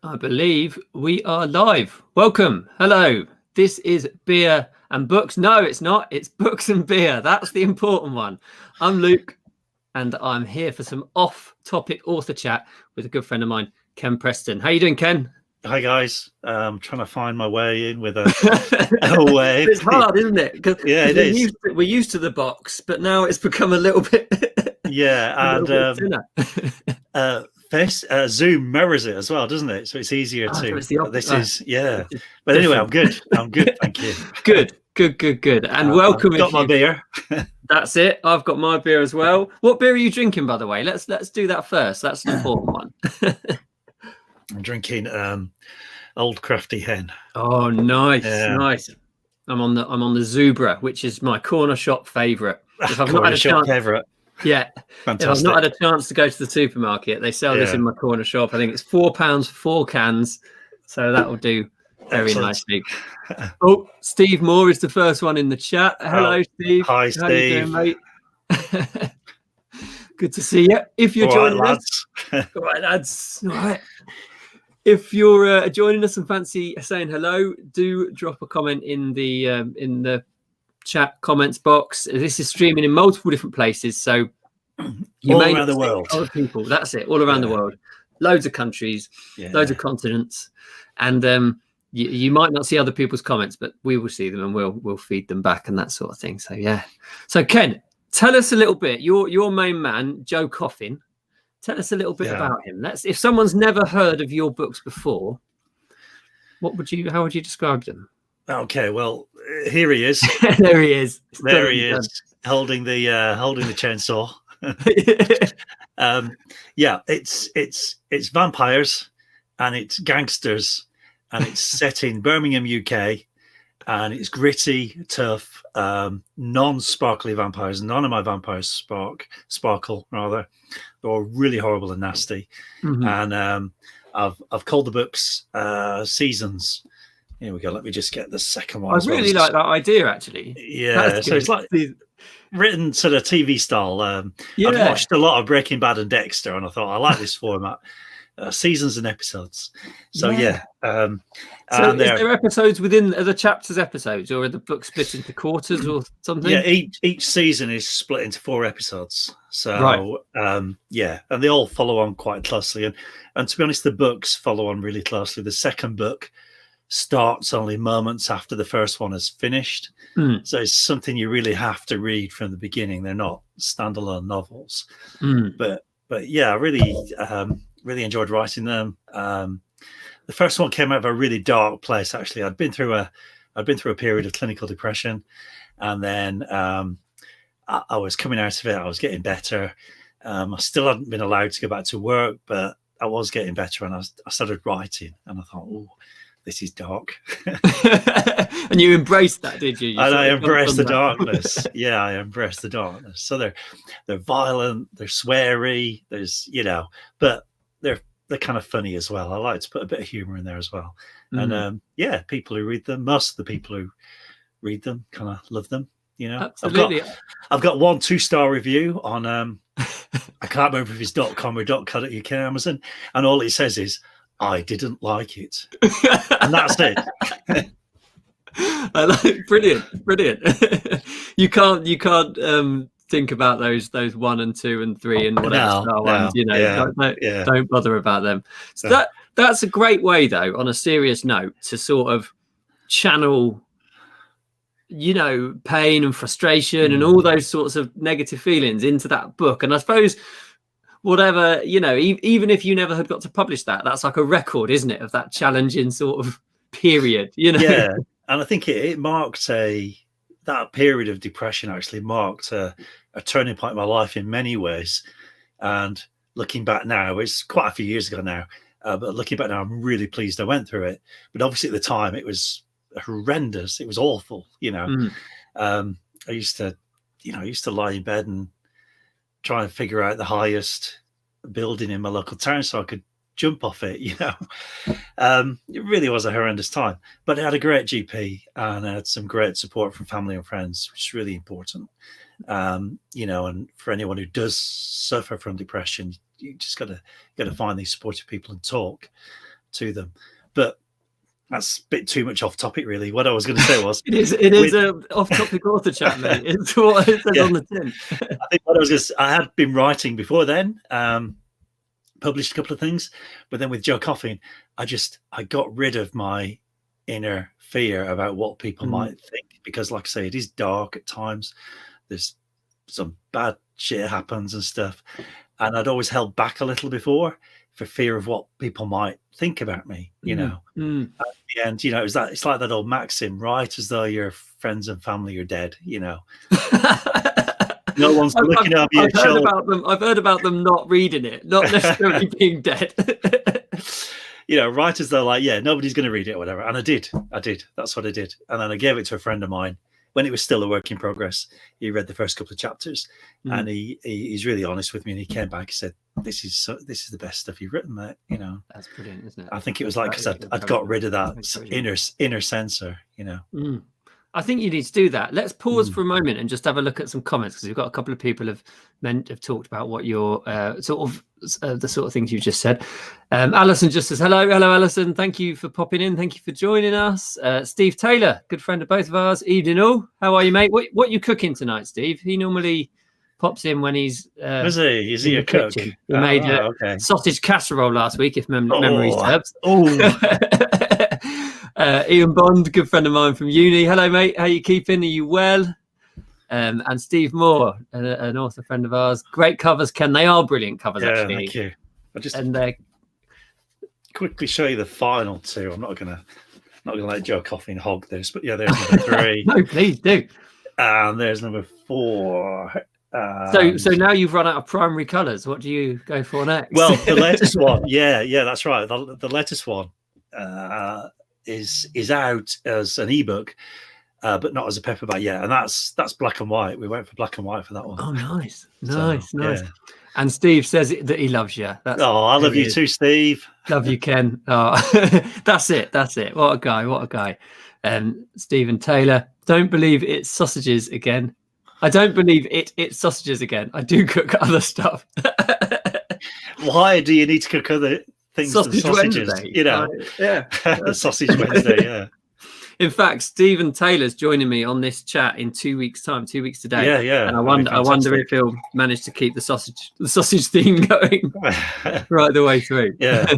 I believe we are live. Welcome. Hello. This is Beer and Books. No, it's not. It's Books and Beer. That's the important one. I'm Luke, and I'm here for some off-topic author chat with a good friend of mine, Ken Preston. How you doing, Ken? Hi, guys. I'm trying to find my way in with a wave. It's hard, isn't it? Yeah, it is. We're used to the box, but now it's become a little bit... Yeah, and Zoom mirrors it as well, doesn't it? So it's easier to. So it's the But anyway, I'm good. Thank you. Good. And welcome. I've got my beer. That's it. I've got my beer as well. What beer are you drinking, by the way? Let's do that first. That's an important one. I'm drinking Old Crafty Hen. Oh, nice. I'm on the Zubra, which is my corner shop favourite. If I've not had a chance, yeah. Fantastic. If I've not had a chance to go to the supermarket, they sell this in my corner shop. I think it's £4 for 4 cans, so that will do very nicely. Oh, Steve Moore is the first one in the chat. Hello, Steve. Hi, Steve. How you doing, mate? Good to see you. If you're joining us, all right, lads. All right. If you're joining us and fancy saying hello, do drop a comment in the chat comments box. This is streaming in multiple different places, so all around the world. Other people, that's it, all around the world, loads of countries, loads of continents, and you might not see other people's comments, but we will see them and we'll feed them back and that sort of thing. So yeah. So Ken, tell us a little bit. Your main man, Joe Coffin. Tell us a little bit about him. If someone's never heard of your books before, how would you describe them? Okay, well, here he is. There he is. There he is, holding the chainsaw. It's vampires and it's gangsters and it's set in Birmingham, UK, and it's gritty, tough, non-sparkly vampires. None of my vampires sparkle rather. They're all really horrible and nasty. Mm-hmm. And I've called the books Seasons. Here we go. Let me just get the second one. I really like that idea, actually. Yeah, so it's like written sort of TV style. I've watched a lot of Breaking Bad and Dexter, and I thought I like this format. Seasons and episodes. So so is there episodes within the chapters episodes, or are the books split into quarters or something? Yeah, each season is split into 4 episodes. So and they all follow on quite closely. And to be honest, the books follow on really closely. The second book starts only moments after the first one is finished. So it's something you really have to read from the beginning. They're not standalone novels. But yeah, I really enjoyed writing them. The first one came out of a really dark place. Actually, I'd been through a period of clinical depression, and then I was coming out of it. I was getting better. I still hadn't been allowed to go back to work, but I was getting better, and I started writing. And I thought, oh, this is dark. And you embraced that, did you? And I embraced the darkness. Yeah, I embraced the darkness. So they're violent, they're sweary. There's but they're kind of funny as well. I like to put a bit of humor in there as well. And people who read them, most of the people who read them kind of love them. Absolutely. I've got 1 2-star review on I can't remember if it's .com or .co.uk Amazon, and all it says is, I didn't like it. And that's it. I like brilliant. You can't think about those 1 and 2 and 3 and whatever star ones, don't bother about them. So that's a great way, though, on a serious note, to sort of channel pain and frustration and all those sorts of negative feelings into that book. And I suppose whatever, even if you never had got to publish that's like a record, isn't it, of that challenging sort of period, Yeah, and I think it marked that period of depression actually marked a turning point in my life in many ways. And looking back now, it's quite a few years ago now, but looking back now, I'm really pleased I went through it. But obviously at the time, it was horrendous. It was awful. I used to lie in bed and try and figure out the highest building in my local town so I could jump off it. It really was a horrendous time, but I had a great GP and I had some great support from family and friends, which is really important. And for anyone who does suffer from depression, you just got to find these supportive people and talk. to them. But that's a bit too much off topic, really. What I was going to say was... it is an off-topic author chat, mate. It's what it says on the tin. I think what I was going to say, I had been writing before then, published a couple of things, but then with Joe Coffin, I got rid of my inner fear about what people might think, because like I say, it is dark at times. There's some bad shit happens and stuff, and I'd always held back a little before for fear of what people might think about me, you know. At the end, you know, it's like that old maxim, write as though your friends and family are dead, you know. No one's looking up your shoulder. I've heard about them not reading it, not necessarily being dead. You know, write as though like, yeah, nobody's going to read it or whatever. And I did. That's what I did. And then I gave it to a friend of mine when it was still a work in progress. He read the first couple of chapters, and he's really honest with me. And he came back and said, "This is the best stuff you've written, mate." You know, that's brilliant, isn't it? I think it was like, because I'd got rid of that inner censor, you know. I think you need to do that. Let's pause for a moment and just have a look at some comments, because we've got a couple of people have talked about what your the sort of things you just said. Alison just says hello, Alison. Thank you for popping in. Thank you for joining us. Steve Taylor, good friend of both of ours. Evening all. How are you, mate? What are you cooking tonight, Steve? He normally pops in when he's. Is he a cook? He made sausage casserole last week, if memory serves. Ian Bond, good friend of mine from uni. Hello, mate. How you keeping? Are you well? And Steve Moore, an author friend of ours. Great covers, Ken. They are brilliant covers, actually. Thank you. And they quickly show you the final two. I'm not gonna let Joe Coffin hog this, but yeah, there's number 3. No, please do. And there's number 4. So now you've run out of primary colours. What do you go for next? Well, the latest one, yeah, that's right. The latest one is out as an ebook, but not as a paperback yet, and that's black and white. We went for black and white for that one. Oh, nice. Yeah. And Steve says that he loves you. I love you too, Steve. Love you, Ken. Oh, that's it. What a guy. Stephen Taylor, don't believe it's sausages again. I don't believe it's sausages again. I do cook other stuff. Why do you need to cook other things than sausages? Wednesday. You know, Sausage Wednesday. Yeah. In fact, Stephen Taylor's joining me on this chat in 2 weeks' time. 2 weeks today. Yeah. And I wonder if he'll manage to keep the sausage theme going right the way through. Yeah.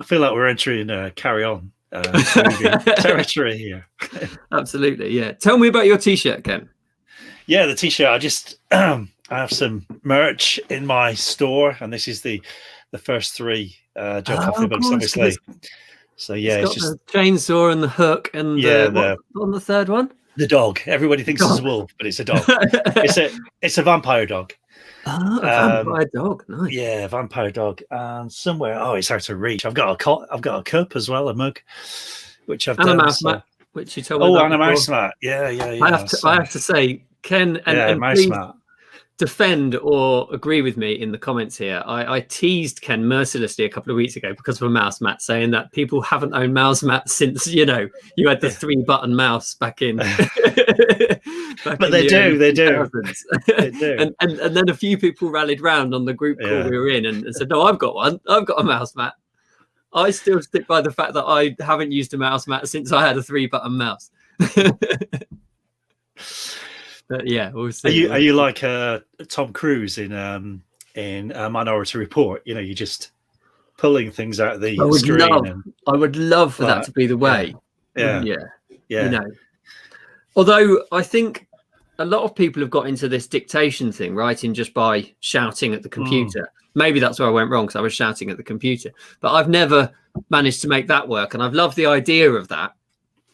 I feel like we're entering Carry On territory here. Absolutely. Yeah. Tell me about your T-shirt, Ken. Yeah, the T-shirt. I just I have some merch in my store, and this is the first 3 Joe Coffin books, obviously. So yeah, it's just the chainsaw and the hook and on the third one. The dog. Everybody thinks it's a wolf, but it's a dog. it's a vampire dog. Oh, a vampire dog. Nice. Yeah, vampire dog. And somewhere, it's out of reach. I've got a cup as well, a mug, which I've done. And a mouse mat, which you told me. And a mouse mat. Yeah. I have to say, Ken, and mouse mat. Defend or agree with me in the comments here. I teased Ken mercilessly a couple of weeks ago because of a mouse mat, saying that people haven't owned mouse mats since you had the 3-button mouse back in. But they do. They do. And then a few people rallied round on the group call we were in and said, "No, I've got one. I've got a mouse mat." I still stick by the fact that I haven't used a mouse mat since I had a 3-button mouse. But yeah, we'll see. Are you like Tom Cruise in Minority Report? You know, you're just pulling things out of the screen. I would love for that to be the way. Yeah. You know, although I think a lot of people have got into this dictation thing, writing just by shouting at the computer. Maybe that's where I went wrong, because I was shouting at the computer. But I've never managed to make that work, and I've loved the idea of that.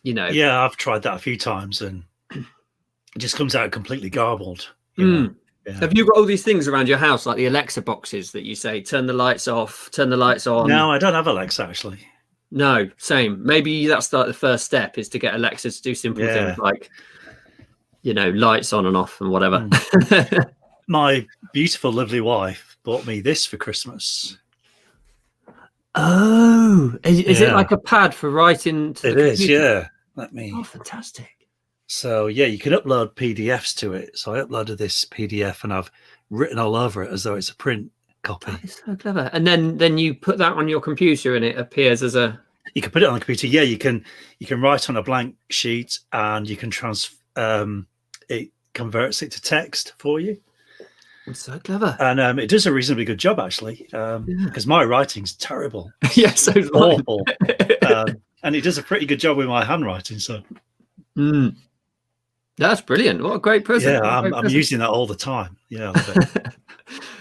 You know. Yeah, I've tried that a few times, and it just comes out completely garbled. Yeah. Have you got all these things around your house, like the Alexa boxes that you say, turn the lights off, turn the lights on? No, I don't have Alexa, actually. No, same. Maybe that's like the first step, is to get Alexa to do simple things like, lights on and off and whatever. My beautiful, lovely wife bought me this for Christmas. Oh, is it like a pad for writing to the computer? It is, yeah. Oh, fantastic. So, you can upload PDFs to it. So I uploaded this PDF and I've written all over it as though it's a print copy. That is so clever. And then you put that on your computer and it appears as a... You can put it on the computer. Yeah, you can write on a blank sheet and you can it converts it to text for you. It's so clever. And it does a reasonably good job, actually, because my writing's terrible. Yeah, so it's awful. And it does a pretty good job with my handwriting. So that's brilliant. What a great present. Yeah, I'm using that all the time. Yeah.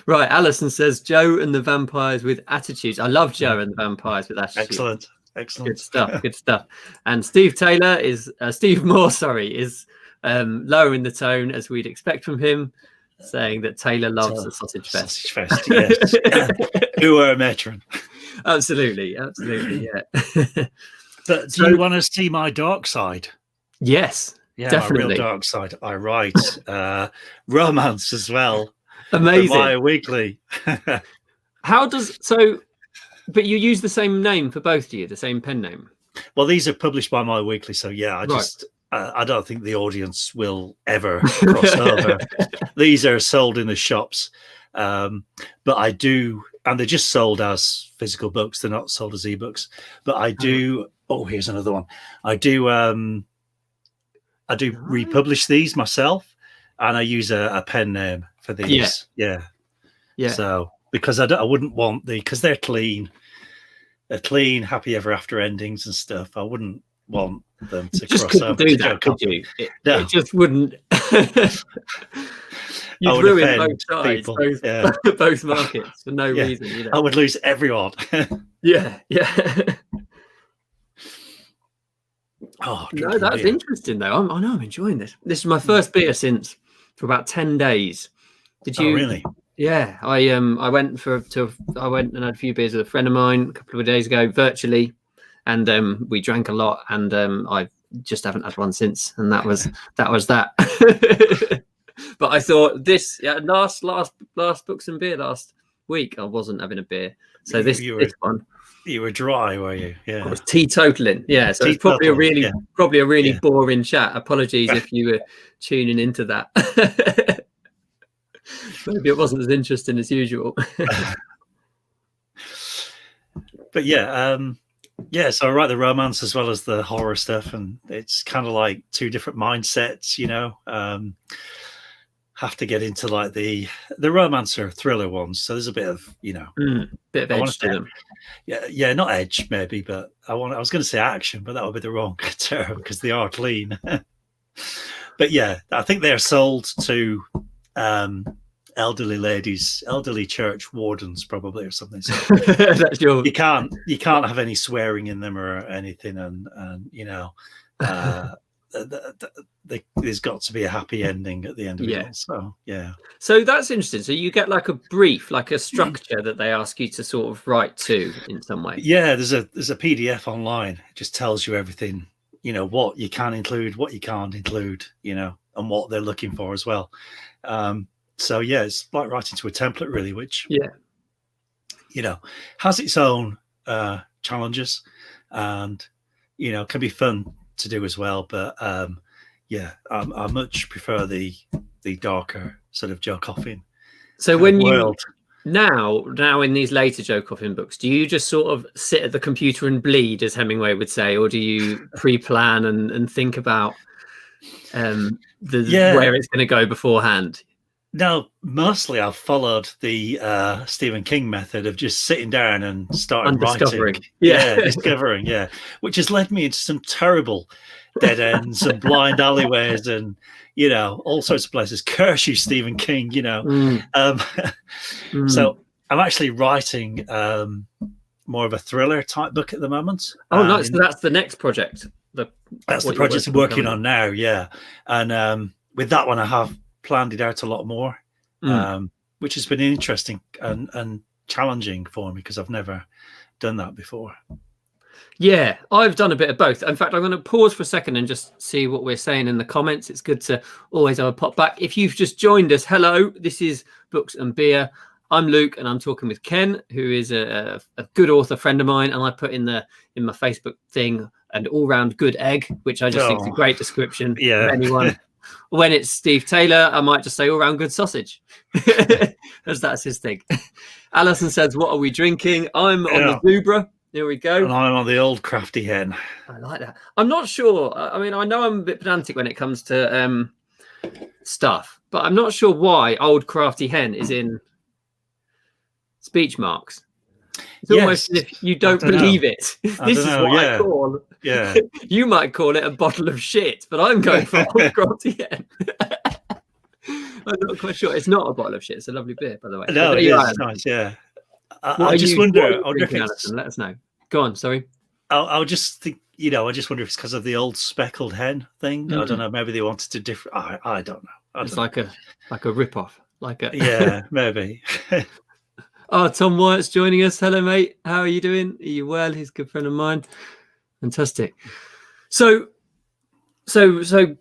Right. Alison says, Joe and the Vampires with Attitudes. I love Joe and the Vampires with Attitudes. Excellent. Good stuff. And Steve Moore, is lowering the tone as we'd expect from him, saying that Taylor loves the Sausage Fest. Sausage Fest, yes. Who are a matron. Absolutely, yeah. But do you want to see my dark side? Yes, definitely. My real dark side. I write romance as well. Amazing. My weekly. But you use the same name for both, do you? The same pen name? Well, these are published by my weekly, so yeah, I don't think the audience will ever cross over. These are sold in the shops, but I do, and they're just sold as physical books. They're not sold as ebooks. But I do. Oh, here's another one. I do republish these myself, and I use a pen name for these. Yeah. So because I wouldn't want because they're clean, happy ever after endings and stuff. I wouldn't want them to just cross over. Do that, could you? It just wouldn't. You'd ruin both sides, both markets for no reason. You know? I would lose everyone. Yeah. Oh no, that's interesting though. I know I'm enjoying this. This is my first beer for about 10 days. Did you? Oh, really? Yeah, I went and had a few beers with a friend of mine a couple of days ago, virtually, and we drank a lot, and I just haven't had one since, and that was that. But I thought this last Books and Beer last week I wasn't having a beer, so this one. You were dry, were you? Yeah, I was teetotaling. Yeah, so it's probably a really boring chat. Apologies if you were tuning into that. Maybe it wasn't as interesting as usual. But so I write the romance as well as the horror stuff, and it's kind of like two different mindsets, have to get into like the romance or thriller ones, so there's a bit of bit of edge to them. Yeah, not edge maybe, but I was going to say action, but that would be the wrong term because they are clean. But yeah, I think they're sold to elderly ladies, elderly church wardens, probably, or something. So that's you can't have any swearing in them or anything, and there's got to be a happy ending at the end of it all. So so that's interesting. So you get like a brief, like a structure that they ask you to sort of write to in some way. There's a PDF online. It just tells you everything, what you can include, what you can't include, and what they're looking for as well. So it's like writing to a template, really, which has its own challenges, and can be fun to do as well. But I much prefer the darker sort of Joe Coffin. So when you now in these later Joe Coffin books, do you just sort of sit at the computer and bleed, as Hemingway would say, or do you pre-plan and think about where it's going to go beforehand? No, mostly I've followed the Stephen King method of just sitting down and starting writing. Discovering, which has led me into some terrible dead ends and blind alleyways and, all sorts of places. Curse you, Stephen King, So I'm actually writing more of a thriller type book at the moment. Oh, nice. So that's the next project. That's the project I'm working on now, And with that one, I have planned it out a lot more, which has been interesting and challenging for me because I've never done that before. Yeah, I've done a bit of both. In fact, I'm going to pause for a second and just see what we're saying in the comments. It's good to always have a pop back. If you've just joined us, hello, this is Books and Beer. I'm Luke, and I'm talking with Ken, who is a good author friend of mine, and I put in my Facebook thing an all-round good egg, which I just think is a great description for anyone When it's Steve Taylor, I might just say all round good sausage, as that's his thing. Alison says, "What are we drinking?" I'm on the Zubra. Here we go. And I'm on the old crafty hen. I like that. I'm not sure. I mean, I know I'm a bit pedantic when it comes to stuff, but I'm not sure why old crafty hen is in speech marks. It's almost as if you don't believe it. This is what I call. Yeah. You might call it a bottle of shit, but I'm going for old crafty hen. I'm not quite sure. It's not a bottle of shit. It's a lovely beer, by the way. No, it's nice. Yeah. I just wonder. Let us know. Go on. Sorry. I'll just think. I just wonder if it's because of the old speckled hen thing. I don't know. Maybe they wanted to different. I don't know. It's like a rip-off. Yeah, maybe. Oh, Tom Wyatt's joining us. Hello, mate. How are you doing? Are you well? He's a good friend of mine. Fantastic. So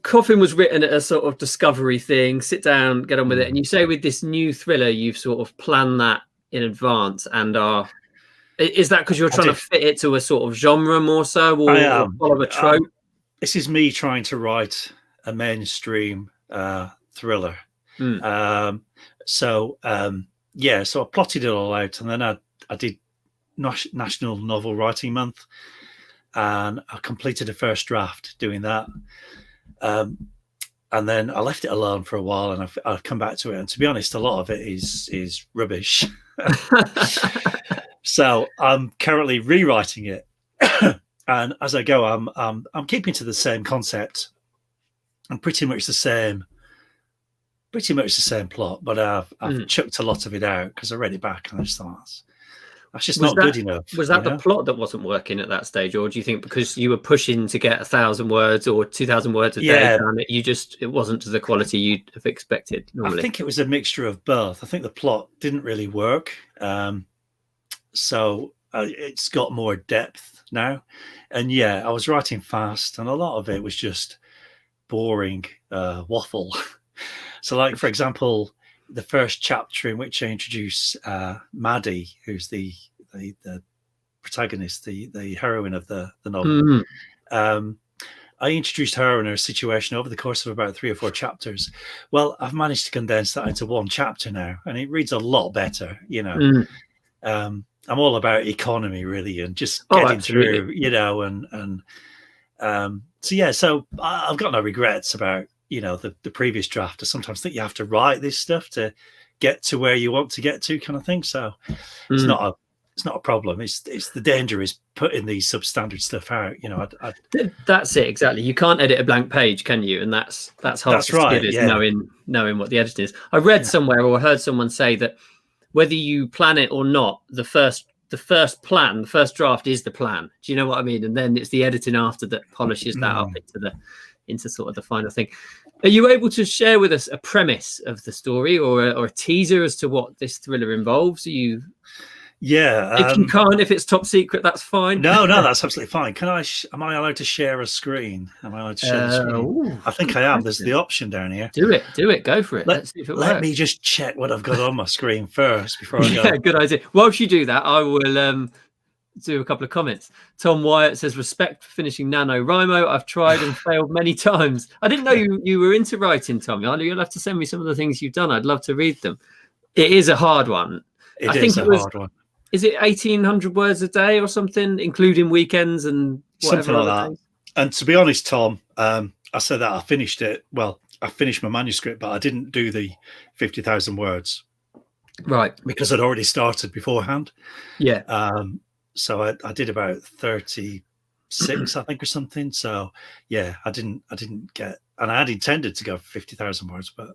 Coffin was written at a sort of discovery thing. Sit down, get on with it. And you say with this new thriller, you've sort of planned that in advance and is that because you're trying to fit it to a sort of genre more so, or follow a trope? This is me trying to write a mainstream thriller. So I plotted it all out, and then I did National Novel Writing Month, and I completed a first draft doing that. And then I left it alone for a while, and I've come back to it. And to be honest, a lot of it is rubbish. So I'm currently rewriting it, and as I go, I'm keeping to the same concept and pretty much the same plot. But I've chucked a lot of it out because I read it back and I just thought that's just not good enough. Was that the plot that wasn't working at that stage, or do you think because you were pushing to get 1,000 words or 2,000 words a day, it wasn't to the quality you'd have expected normally? I think it was a mixture of both. I think the plot didn't really work, so it's got more depth now. And I was writing fast, and a lot of it was just boring waffle. So, like for example, the first chapter in which I introduce Maddie, who's the protagonist, the heroine of the novel. I introduced her and her situation over the course of about 3 or 4 chapters. Well, I've managed to condense that into 1 chapter now, and it reads a lot better. I'm all about economy, really, and just getting through. So I've got no regrets about the previous draft. I sometimes think you have to write this stuff to get to where you want to get to, kind of thing. So it's not a problem. It's the danger is putting the substandard stuff out. That's it exactly. You can't edit a blank page, can you? And that's half the skill is knowing what the editing is. I read somewhere or heard someone say that whether you plan it or not, the first draft is the plan. Do you know what I mean? And then it's the editing after that polishes that up into sort of the final thing. Are you able to share with us a premise of the story or a teaser as to what this thriller involves? If you can't, if it's top secret, that's fine. No, that's absolutely fine. Am I allowed to share a screen? Am I allowed to share the screen? I think I am. There's the option down here. Do it. Go for it. Let's see if it works. Let me just check what I've got on my screen first before I go. Yeah, good idea. Whilst you do that, I will do a couple of comments. Tom Wyatt says, respect for finishing NaNoWriMo. I've tried and failed many times. I didn't know you were into writing, Tom. You'll have to send me some of the things you've done. I'd love to read them. It is a hard one. I think it was a hard one. Is it 1,800 words a day or something, including weekends and something like that? Days? And to be honest, Tom, I said that I finished it. Well, I finished my manuscript, but I didn't do the 50,000 words. Right. Because I'd already started beforehand. Yeah. So I did about 36, I think, or something. So I didn't get, and I had intended to go for 50,000 words, but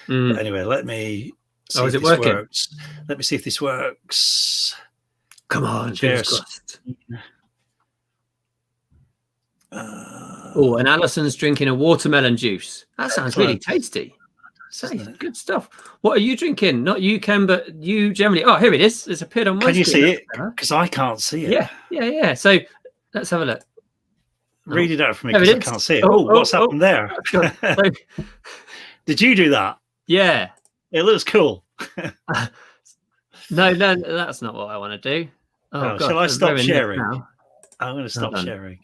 But anyway, let me see if this works. Let me see if this works. Come on, fingers and Alison's drinking a watermelon juice. That sounds really tasty. Good stuff. What are you drinking? Not you, Ken, but you generally. Oh, here it is. It's appeared on my screen. Can you see it? Because I can't see it. Yeah. So let's have a look. Read it out for me because I can't see it. What's happened there? Did you do that? Yeah. It looks cool. No, that's not what I want to do. Shall I stop sharing? I'm going to stop sharing.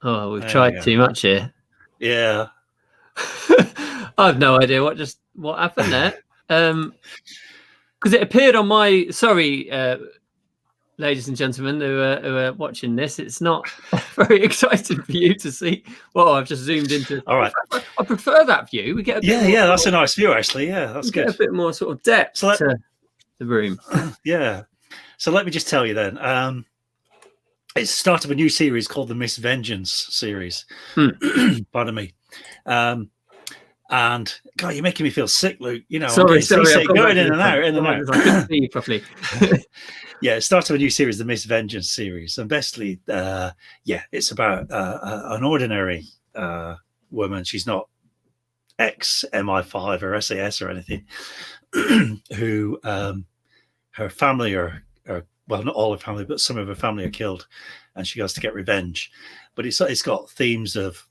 Oh, we've tried too much here. Yeah. I have no idea what happened there. Because it appeared on my ladies and gentlemen who are watching this, it's not very exciting for you to see. Well, I've just zoomed into. All right. I prefer that view. We get a bit more, yeah. That's a nice view, actually. Yeah, that's good. Get a bit more sort of depth to the room. Yeah. So let me just tell you then. It's the start of a new series called the Miss Vengeance series. Pardon me. And God, you're making me feel sick, Luke. You know, sorry, going in and out. I couldn't see you properly. Yeah, it starts with a new series, the Miss Vengeance series, and basically, it's about an ordinary woman. She's not ex MI5 or SAS or anything. Who her family are well, not all her family, but some of her family are killed, and she goes to get revenge. But it's got themes of.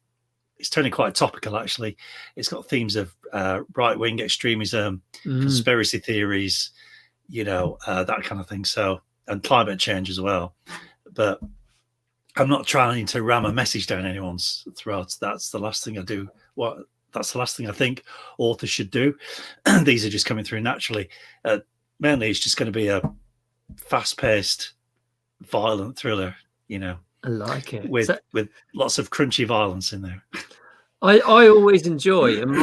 It's turning quite topical, actually. It's got themes of right-wing extremism, conspiracy theories, that kind of thing. So, and climate change as well. But I'm not trying to ram a message down anyone's throat. That's the last thing I do. That's the last thing I think authors should do. These are just coming through naturally. Mainly, it's just going to be a fast-paced, violent thriller, I like it. With lots of crunchy violence in there. I always enjoy, and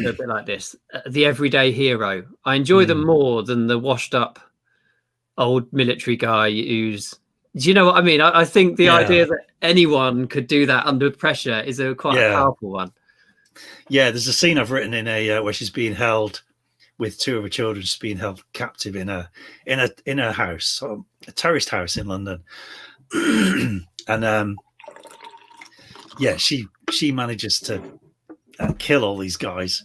a bit like this, the everyday hero. I enjoy them more than the washed up old military guy who's. Do you know what I mean? I think the idea that anyone could do that under pressure is quite a powerful one. Yeah, there's a scene I've written in where she's being held with two of her children. She's being held captive in a house, a terraced house in London. And she manages to kill all these guys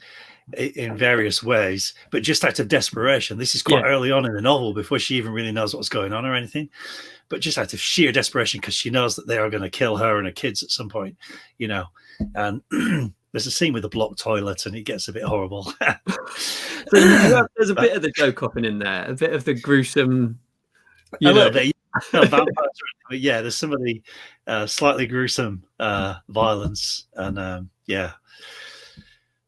in various ways, but just out of desperation. This is quite early on in the novel, before she even really knows what's going on or anything, but just out of sheer desperation, because she knows that they are going to kill her and her kids at some point, and there's a scene with a blocked toilet and it gets a bit horrible. So there's a bit of the Joe-copping in there, a bit of the gruesome, a little bit. Vampires, but there's some of the slightly gruesome violence, and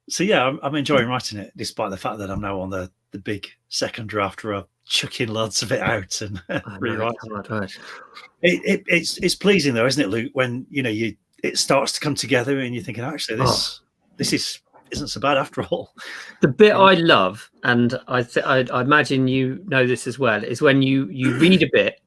so I'm enjoying writing it, despite the fact that I'm now on the big second draft where I'm chucking loads of it out and rewriting it. It's pleasing though, isn't it, Luke? When it starts to come together and you're thinking, actually, this isn't so bad after all. The bit I love, and I imagine you know this as well, is when you read a bit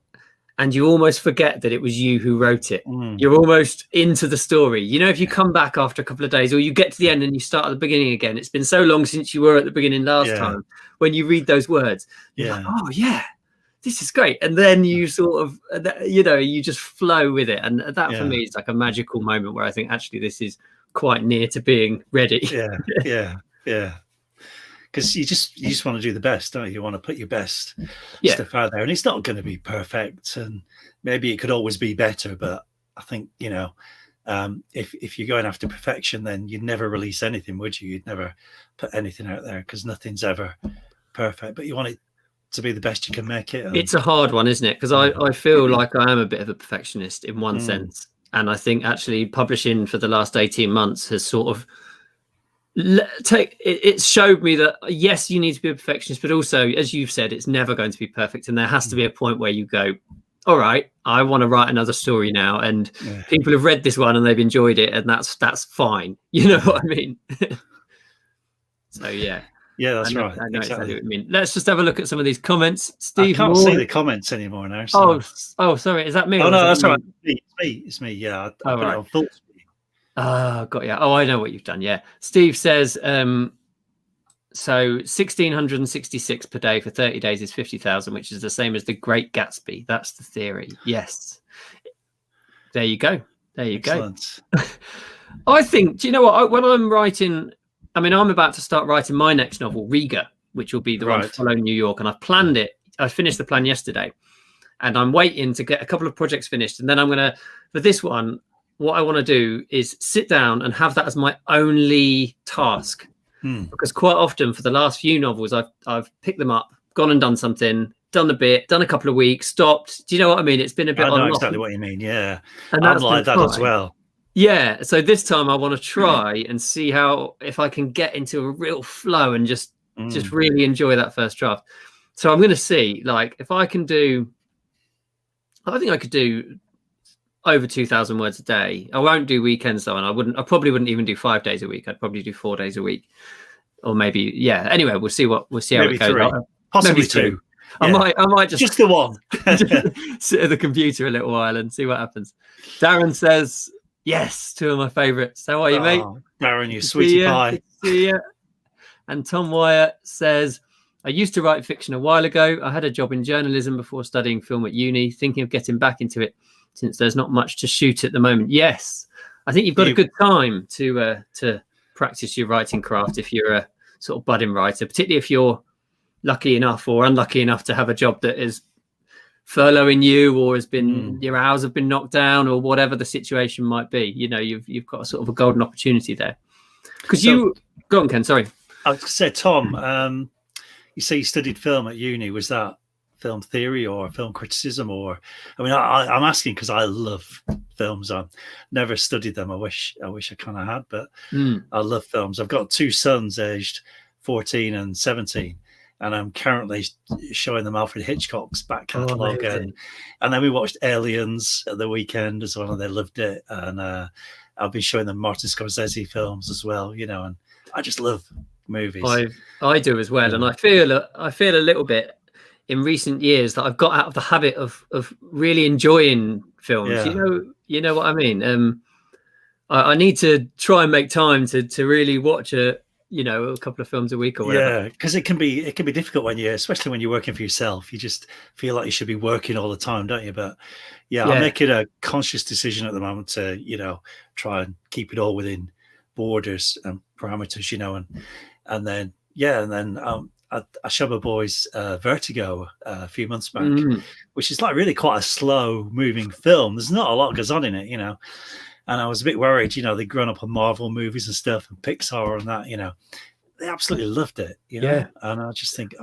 and you almost forget that it was you who wrote it. You're almost into the story. If you come back after a couple of days, or you get to the end and you start at the bebeginning again, it's been so long since you were at the beginning last time. When you read those words, you're like, oh yeah, this is great. And then you sort of, you just flow with it. And that for me is like a magical moment where I think actually this is quite near to being ready. Yeah. Because you just want to do the best, don't you? You want to put your best stuff out there, and it's not going to be perfect, and maybe it could always be better. But I think if you're going after perfection, then you'd never release anything, would you? You'd never put anything out there because nothing's ever perfect. But you want it to be the best you can make it. And it's a hard one, isn't it? Because I feel like I am a bit of a perfectionist in one sense, and I think actually publishing for the last 18 months has sort of it showed me that yes, you need to be a perfectionist, but also, as you've said, it's never going to be perfect, and there has to be a point where you go, all right, I want to write another story now, and people have read this one and they've enjoyed it, and that's fine. You know what I mean? So that's right. I know exactly what you mean. Let's just have a look at some of these comments. Steve, I can't see the comments anymore now. So. Oh, sorry. Is that me? Oh no, that's right. It's me. Yeah, I put it on full. Got you. Oh, I know what you've done. Yeah. Steve says, so 1,666 per day for 30 days is 50,000, which is the same as the Great Gatsby. That's the theory. Yes. There you go. Excellent. I think, do you know what? When I'm writing, I'm about to start writing my next novel, Riga, which will be the one following New York. And I've planned it. I finished the plan yesterday, and I'm waiting to get a couple of projects finished. And then I'm going to, for this one, what I want to do is sit down and have that as my only task, because quite often for the last few novels, I've picked them up, gone and done something, done a bit, done a couple of weeks, stopped. Do you know what I mean? It's been a bit. I know exactly what you mean. Yeah, and I'm like that as well. Yeah, so this time I want to try and see if I can get into a real flow and just really enjoy that first draft. So I'm going to see, like, if I can do, I think I could do over 2,000 words a day. I won't do weekends though, and I probably wouldn't even do 5 days a week. I'd probably do 4 days a week, or maybe, yeah. Anyway, we'll see how maybe it goes. 3, possibly maybe 2. Yeah. I might just the one. sit at the computer a little while and see what happens. Darren says, yes, 2 of my favourites. How are you, mate? Darren, you sweetie pie. See ya. And Tom Wyatt says, I used to write fiction a while ago. I had a job in journalism before studying film at uni, thinking of getting back into it since there's not much to shoot at the moment. Yes, I think you've got a good time to practice your writing craft if you're a sort of budding writer, particularly if you're lucky enough or unlucky enough to have a job that is furloughing you, or has been your hours have been knocked down, or whatever the situation might be. You know, you've got a sort of a golden opportunity there. Because go on, Ken. Sorry, I was going to say, Tom. You say you studied film at uni. Was that film theory or film criticism? Or, I mean, I'm asking because I love films. I've never studied them. I wish I kind of had, but I love films. I've got 2 sons aged 14 and 17. And I'm currently showing them Alfred Hitchcock's back catalogue. And then we watched Aliens at the weekend as well, and they loved it. And I've been showing them Martin Scorsese films as well, you know, and I just love movies. I do as well. And I feel a little bit in recent years that I've got out of the habit of really enjoying films. Yeah. You know what I mean? I need to try and make time to really watch a couple of films a week or whatever. Yeah, because it can be difficult especially when you're working for yourself. You just feel like you should be working all the time, don't you? But yeah, I'm making a conscious decision at the moment to, try and keep it all within borders and parameters, and then I showed my boys Vertigo a few months back, which is like really quite a slow moving film. There's not a lot goes on in it, And I was a bit worried, they'd grown up on Marvel movies and stuff and Pixar and that, they absolutely loved it, Yeah. And I just think,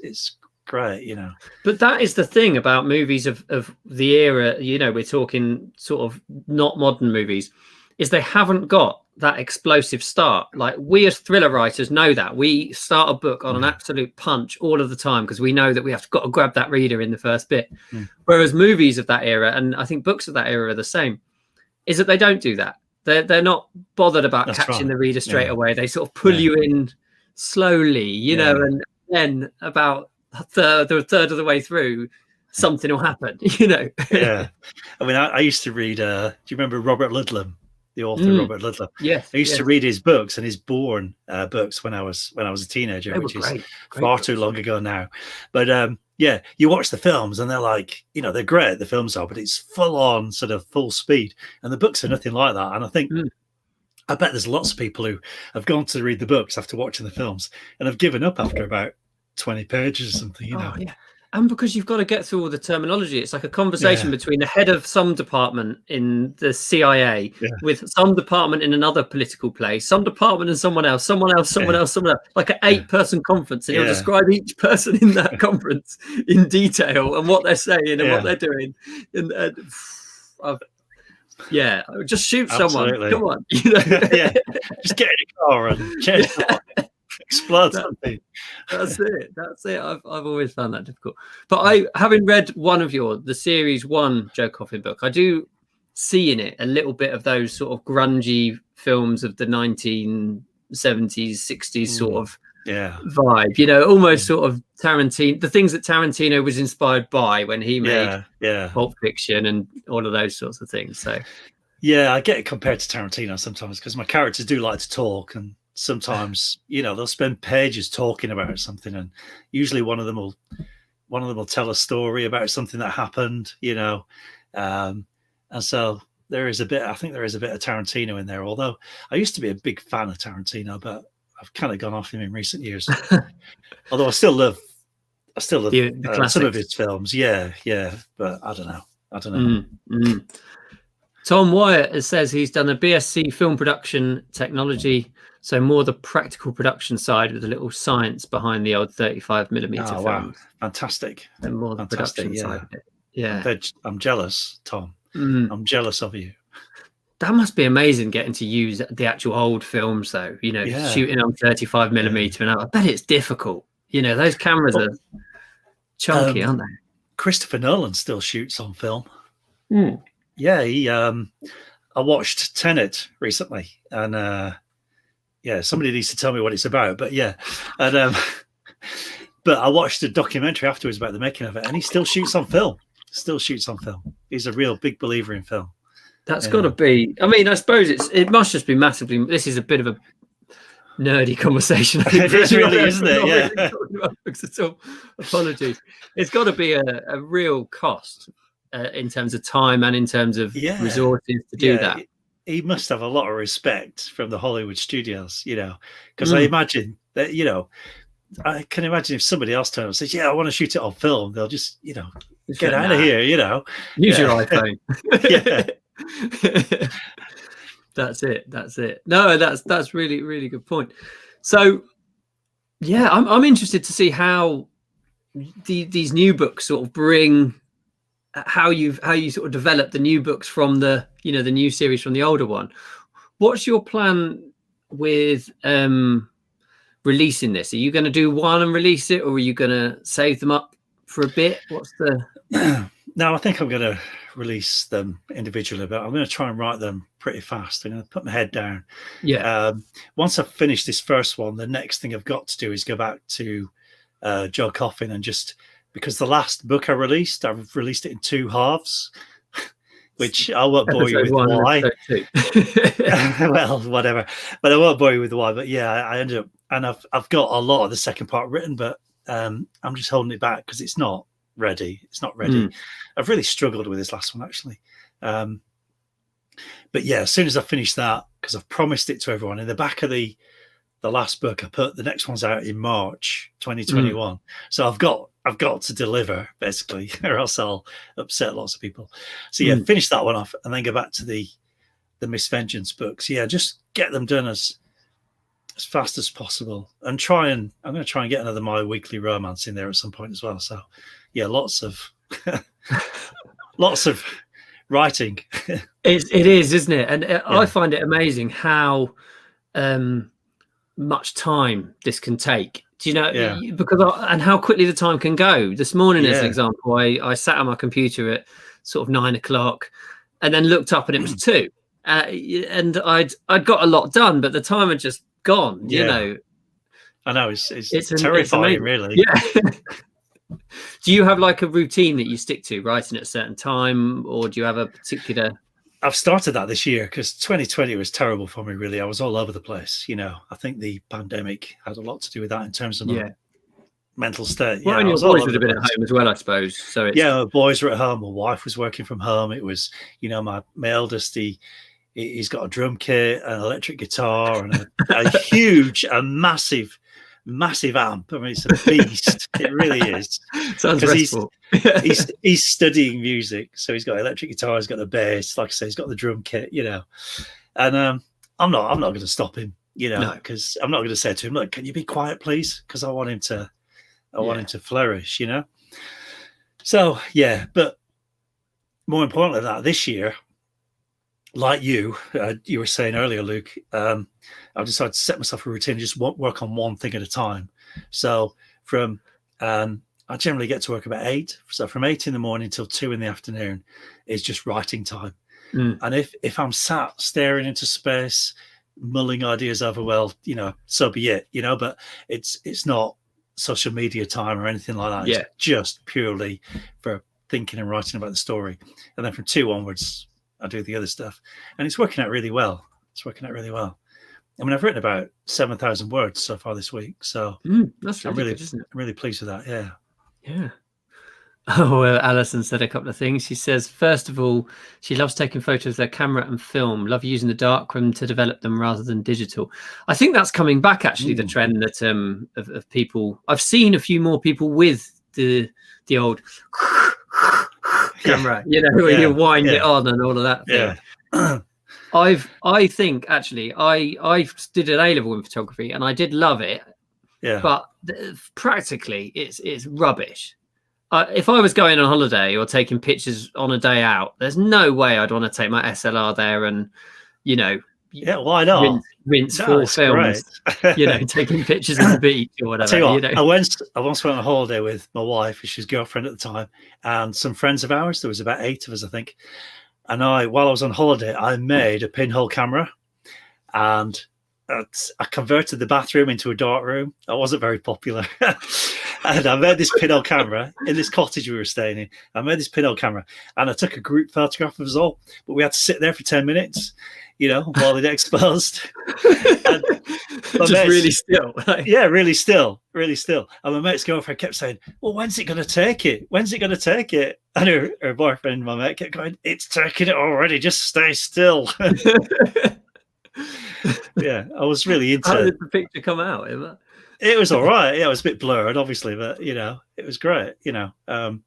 it's great, But that is the thing about movies of the era, we're talking sort of not modern movies, is they haven't got that explosive start. Like, we as thriller writers know that. We start a book on an absolute punch all of the time because we know that we have got to grab that reader in the first bit. Whereas movies of that era, and I think books of that era are the same, is that they don't do that. They're not bothered about catching the reader straight away. They sort of pull you in slowly, know, and then about a third of the way through, something will happen, Yeah. I mean, I used to read, do you remember Robert Ludlum, the author Robert Ludlum? Yes. I used to read his books and his Bourne books when I was a teenager, which is far too long ago now. But you watch the films and they're like, they're great, the films are, but it's full on sort of full speed. And the books are nothing like that. And I think, I bet there's lots of people who have gone to read the books after watching the films and have given up after about 20 pages or something, Oh, yeah. And because you've got to get through all the terminology, it's like a conversation between the head of some department in the CIA with some department in another political place, some department and someone else, like an 8-person conference. And you'll describe each person in that conference in detail and what they're saying and what they're doing. And just shoot someone. Come on. Just get in a car and change explode something. That's it. I've always found that difficult. But having read one of the series 1 Joe Coffin book, I do see in it a little bit of those sort of grungy films of the 1970s, 60s sort of vibe, almost sort of Tarantino, the things that Tarantino was inspired by when he made Pulp Fiction and all of those sorts of things. So I get it compared to Tarantino sometimes because my characters do like to talk, and sometimes they'll spend pages talking about something, and usually one of them will tell a story about something that happened, and so I think there is a bit of Tarantino in there, although I used to be a big fan of Tarantino, but I've kind of gone off him in recent years. Although I still love the some of his films. But I don't know. Tom Wyatt says he's done a BSc film production technology, so more the practical production side with a little science behind the old 35mm films. Wow, fantastic! And more the production side of it. Yeah, I'm jealous, Tom. I'm jealous of you. that must be amazing getting to use the actual old films, though. Shooting on 35mm, and I bet it's difficult. Those cameras are chunky, aren't they? Christopher Nolan still shoots on film. Mm. Yeah, I watched Tenet recently, and somebody needs to tell me what it's about. But but I watched a documentary afterwards about the making of it, and he still shoots on film. He's a real big believer in film. That's got to be. I mean, I suppose it must just be massively. This is a bit of a nerdy conversation. It is really, isn't it? Yeah. At all. Apologies. It's got to be a real cost in terms of time and in terms of resources to do that. He must have a lot of respect from the Hollywood studios, because I imagine that, I can imagine if somebody else turned and says, "Yeah, I want to shoot it on film," they'll just, get out of here, Use your iPhone. Yeah. That's it. No, that's really, really good point. So, yeah, I'm interested to see how these new books sort of bring how you sort of develop the new books from the the new series from the older one. What's your plan with releasing this? Are you going to do one and release it, or are you going to save them up for a bit? What's the No, I think I'm going to release them individually, but I'm going to try and write them pretty fast. I'm going to put my head down. Once I've finished this first one, the next thing I've got to do is go back to Joe Coffin, and just because the last book I've released it in 2 halves, which I won't bore you with why. Well, whatever, but I won't bore you with why. But I ended up, and I've got a lot of the second part written, but I'm just holding it back because it's not ready. I've really struggled with this last one, actually. But as soon as I finish that, because I've promised it to everyone in the back of the last book, I put the next one's out in March 2021. So I've got to deliver, basically, or else I'll upset lots of people. So finish that one off and then go back to the Miss Vengeance books. Just get them done as fast as possible, and I'm going to try and get another My Weekly Romance in there at some point as well. So lots of lots of writing. It is, isn't it? And I find it amazing how much time this can take. Do you know? And how quickly the time can go. This morning, as an example, I sat on my computer at sort of 9 o'clock, and then looked up and it was 2, and I'd got a lot done, but the time had just gone. You know. I know it's terrifying, really. Yeah. Do you have like a routine that you stick to, writing at a certain time, or do you have a particular? I've started that this year because 2020 was terrible for me, really. I was all over the place. I think the pandemic had a lot to do with that in terms of my mental state. Well, and your boys would have been at home as well, I suppose. So my boys were at home. My wife was working from home. It was, my eldest, he's got a drum kit, an electric guitar, and a huge, massive amp. I mean, it's a beast. It really is. Sounds restful. he's studying music, so he's got electric guitar, he's got the bass, like I say, he's got the drum kit, and I'm not going to stop him, because I'm not going to say to him, look, can you be quiet, please? Because I want him to flourish, So but more importantly than that, this year, like you were saying earlier, Luke, I've decided to set myself a routine, just work on one thing at a time. So I generally get to work about 8. So from 8 in the morning till 2 in the afternoon is just writing time. And if I'm sat staring into space, mulling ideas over, well, so be it, but it's not social media time or anything like that. It's just purely for thinking and writing about the story. And then from 2 onwards, I do the other stuff, and it's working out really well. I mean, I've written about 7,000 words so far this week, so that's really good, isn't it? I'm really pleased with that. Yeah. Oh, well, Alison said a couple of things. She says, first of all, she loves taking photos with their camera and film. Love using the darkroom to develop them rather than digital. I think that's coming back, actually. The trend that of people. I've seen a few more people with the old camera, when you wind it on and all of that thing. I think actually I did an A-level in photography and I did love it, but practically it's rubbish. if I was going on holiday or taking pictures on a day out, there's no way I'd want to take my SLR there and, you know, yeah, why not? Rinse No, 4 it's films, great. you know, taking pictures of the beach or whatever. I'll tell you what, you know, I once went on a holiday with my wife, she's girlfriend at the time, and some friends of ours. There was about 8 of us, I think. And while I was on holiday, I made a pinhole camera, and I converted the bathroom into a dark room. I wasn't very popular. And I made this pinhole camera in this cottage we were staying in. I made this pinhole camera, and I took a group photograph of us all, but we had to sit there for 10 minutes, you know, while it exposed. And just really still. Yeah, really still. And my mate's girlfriend kept saying, well, when's it going to take it? When's it going to take it? And her boyfriend, my mate, kept going, it's taking it already. Just stay still. Yeah, I was really into it. How did the picture come out? It was all right. Yeah, it was a bit blurred, obviously, but, you know, it was great, you know.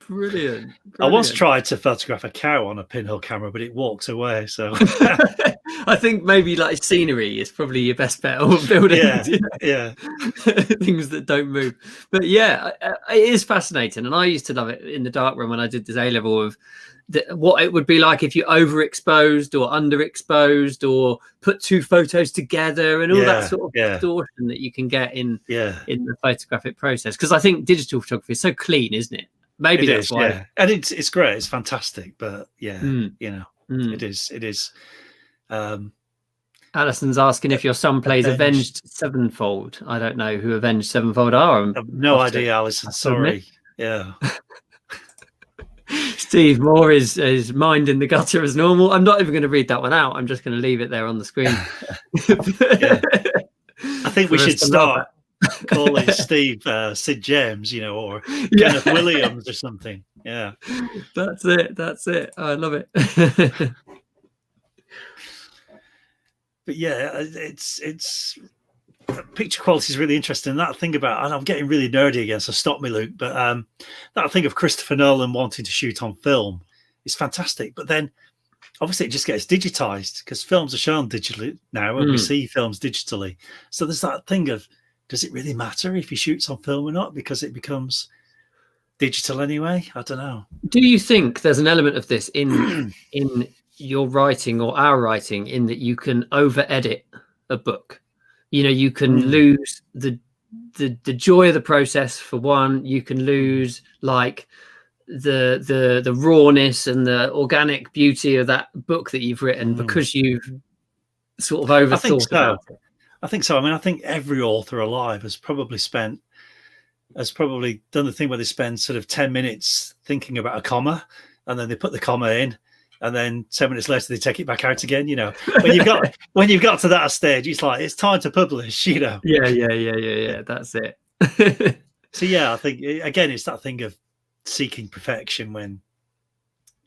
Brilliant. I once tried to photograph a cow on a pinhole camera, but it walked away, so... I think maybe like scenery is probably your best bet on buildings. Yeah. Things that don't move. But yeah, it is fascinating. And I used to love it in the darkroom when I did this A-level of what it would be like if you overexposed or underexposed or put 2 photos together and all that sort of distortion that you can get in the photographic process. Because I think digital photography is so clean, isn't it? Maybe that's why. Yeah. And it's great. It's fantastic. But you know, it is. Alison's asking if your son plays Avenged Sevenfold. I don't know who Avenged Sevenfold are. I have no idea, Alison. Sorry. Yeah. Steve Moore is mind in the gutter as normal. I'm not even going to read that one out. I'm just going to leave it there on the screen. I think we should start calling Steve Sid James, you know, or Kenneth Williams or something. Yeah. That's it. I love it. But yeah, it's picture quality is really interesting. And that thing about, and I'm getting really nerdy again, so stop me, Luke. But that thing of Christopher Nolan wanting to shoot on film is fantastic. But then obviously it just gets digitized because films are shown digitally now and we see films digitally. So there's that thing of, does it really matter if he shoots on film or not? Because it becomes digital anyway. I don't know. Do you think there's an element of this in your writing or our writing in that you can over edit a book? You know, you can lose the joy of the process for one. You can lose like the rawness and the organic beauty of that book that you've written because you've sort of overthought about it. I think so. I mean, I think every author alive has probably done the thing where they spend sort of 10 minutes thinking about a comma and then they put the comma in. And then 10 minutes later, they take it back out again. You know, when you've got to that stage, it's like it's time to publish. You know. Yeah. That's it. So yeah, I think again, it's that thing of seeking perfection. When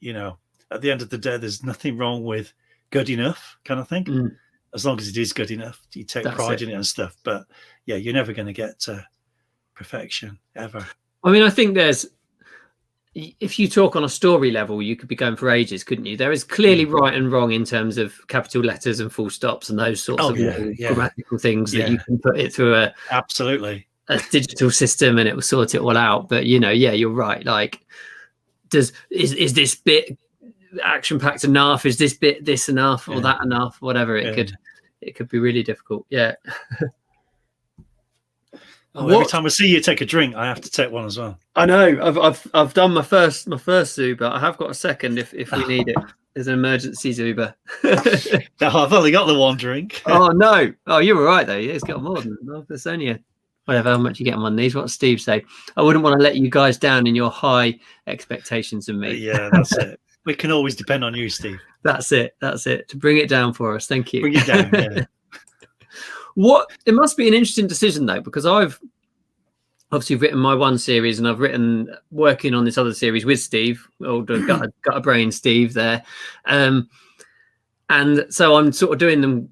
you know, at the end of the day, there's nothing wrong with good enough kind of thing, as long as it is good enough. You take pride in it and stuff. But yeah, you're never going to get to perfection ever. I mean, I think if you talk on a story level, you could be going for ages, couldn't you? There is clearly right and wrong in terms of capital letters and full stops and those sorts of grammatical things that you can put it through a digital system and it will sort it all out. But you know, you're right. Like, is this bit action packed enough? Is this bit this enough or that enough? Whatever it could be really difficult. Yeah. Every time I see you take a drink, I have to take one as well. I know. I've done my first Zuba. I have got a second if we need it. There's an emergency Zuba. No, I've only got the one drink. Oh no! Oh, you're all right though. It's got more than there's only whatever. How much you get on these? What does Steve say? I wouldn't want to let you guys down in your high expectations of me. Yeah, that's it. We can always depend on you, Steve. That's it. To bring it down for us. Thank you. Bring it down. Yeah. It must be an interesting decision though, because I've obviously written my one series and I've written working on this other series with Steve, got a brain Steve there. And so I'm sort of doing them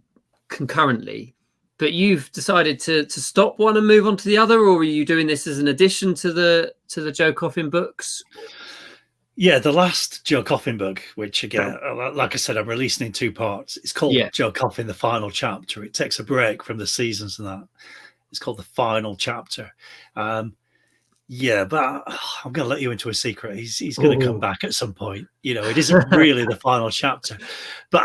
concurrently, but you've decided to stop one and move on to the other, or are you doing this as an addition to the Joe Coffin books? Yeah, the last Joe Coffin book, which again, like I said, I'm releasing in 2 parts. It's called Joe Coffin, the Final Chapter. It takes a break from the seasons and that. It's called the Final Chapter. Yeah, but I'm going to let you into a secret. He's going to come back at some point. It isn't really the final chapter, but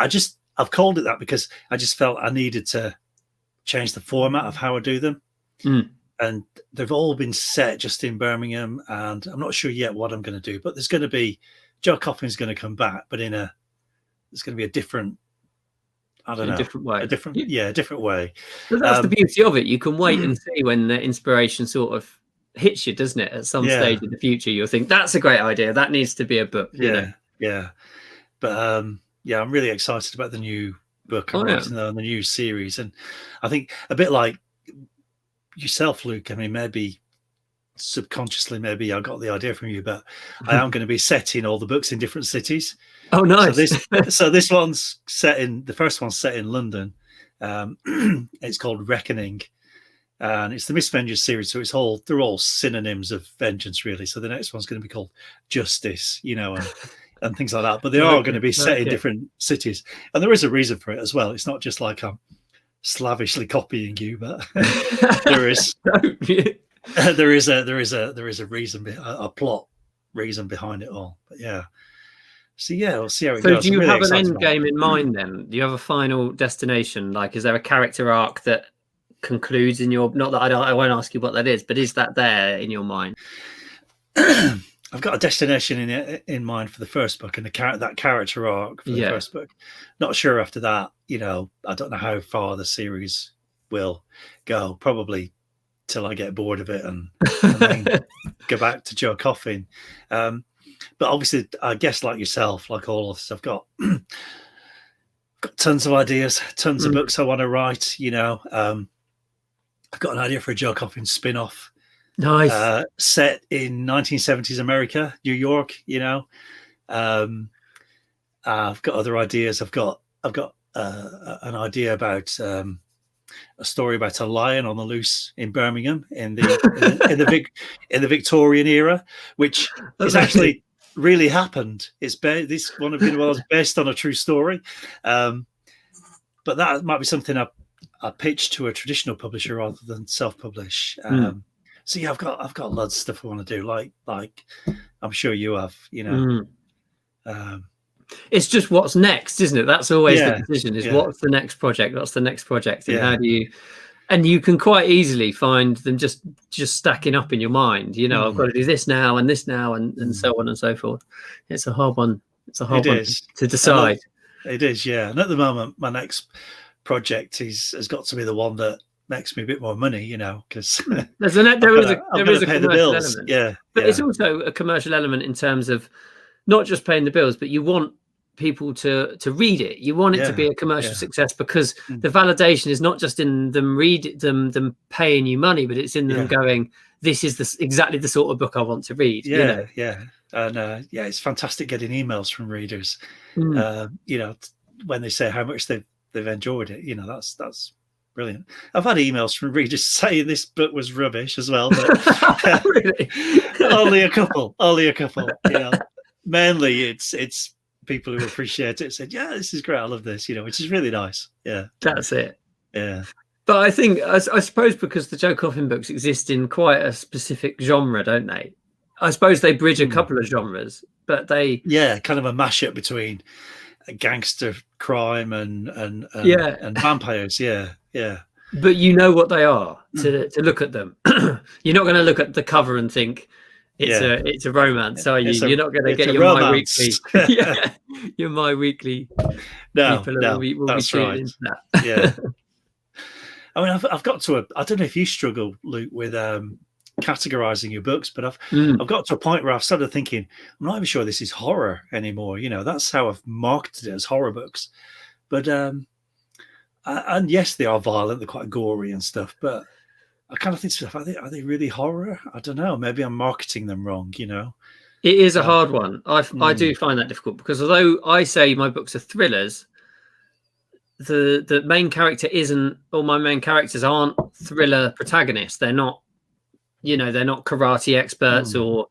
I've called it that because I just felt I needed to change the format of how I do them. And they've all been set just in Birmingham, and I'm not sure yet what I'm going to do, but there's going to be Joe Coffin's going to come back, but there's going to be a different, I don't know, different way. A different way. But that's the beauty of it. You can wait and see when the inspiration sort of hits you, doesn't it? At some stage in the future, you'll think that's a great idea. That needs to be a book. Yeah. But I'm really excited about the new book I'm writing on the new series, and I think a bit like yourself, Luke. I mean, maybe subconsciously, maybe I got the idea from you, but I am going to be setting all the books in different cities. Oh, nice. So this one's the first one's set in London. It's called Reckoning. And it's the Miss Vengeance series, so they're all synonyms of vengeance, really. So the next one's going to be called Justice, and things like that. But they are going to be set in different cities, and there is a reason for it as well. It's not just like I'm slavishly copying you, but there is a reason, a plot reason behind it all. But so we'll see how it goes. So do you have an end game in mind then? Do you have a final destination? Like, is there a character arc that concludes in your, not that I won't ask you what that is, but is that there in your mind? I've got a destination in mind for the first book, and that character arc for the first book. Not sure after that. I don't know how far the series will go. Probably till I get bored of it and then go back to Joe Coffin. But obviously, I guess like yourself, like all of us, I've got tons of ideas, tons of books I want to write. I've got an idea for a Joe Coffin spin-off. Nice. Set in 1970s America, New York. I've got other ideas. I've got an idea about a story about a lion on the loose in Birmingham in the Victorian era, which is actually really happened. This one of the based on a true story, but that might be something I pitch to a traditional publisher rather than self-publish. So I've got lots of stuff I want to do, like I'm sure you have. It's just what's next, isn't it? That's always the decision: is what's the next project? What's the next project? And how do you? And you can quite easily find them just stacking up in your mind. I've got to do this now and this now and so on and so forth. It's a hard one. It's a hard one to decide. It is, yeah. And at the moment, my next project has got to be the one that makes me a bit more money, because there is a commercial element. But it's also a commercial element in terms of not just paying the bills, but you want people to read it. You want it to be a commercial success, because the validation is not just in them them paying you money, but it's in them going, this is exactly the sort of book I want to read. And it's fantastic getting emails from readers, when they say how much they've enjoyed it. That's brilliant. I've had emails from readers saying this book was rubbish as well, but really? only a couple. Mainly it's people who appreciate it said, this is great, I love this, which is really nice. That's it. But I think, I suppose, because the Joe Coffin books exist in quite a specific genre, don't they? I suppose they bridge a couple of genres, but they kind of a mashup between gangster crime and vampires. But you know what they are to look at them. You're not going to look at the cover and think it's a romance, are you? You're not going to get your romance. My Weekly. Your My Weekly. People will be tuning into that. I mean, I've got to I don't know if you struggle, Luke, with categorizing your books, but I've got to a point where I've started thinking, I'm not even sure this is horror anymore. That's how I've marketed it, as horror books. But and yes, they are violent, they're quite gory and stuff, but I kind of think to myself, are they really horror? I don't know. Maybe I'm marketing them wrong, It is a hard one. I do find that difficult, because although I say my books are thrillers, the main character isn't, or my main characters aren't thriller protagonists. They're not, they're not karate experts or